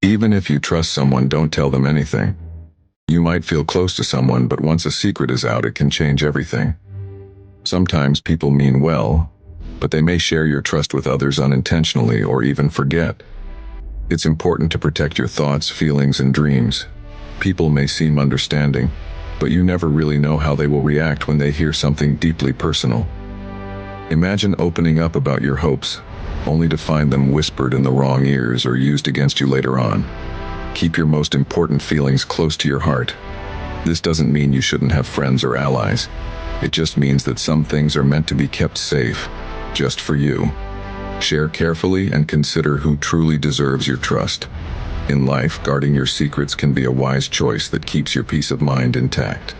Even if you trust someone, don't tell them anything. You might feel close to someone, but once a secret is out, it can change everything. Sometimes people mean well, but they may share your trust with others unintentionally or even forget. It's important to protect your thoughts, feelings, and dreams. People may seem understanding, but you never really know how they will react when they hear something deeply personal. Imagine opening up about your hopes, only to find them whispered in the wrong ears or used against you later on. Keep your most important feelings close to your heart. This doesn't mean you shouldn't have friends or allies. It just means that some things are meant to be kept safe, just for you. Share carefully and consider who truly deserves your trust. In life, guarding your secrets can be a wise choice that keeps your peace of mind intact.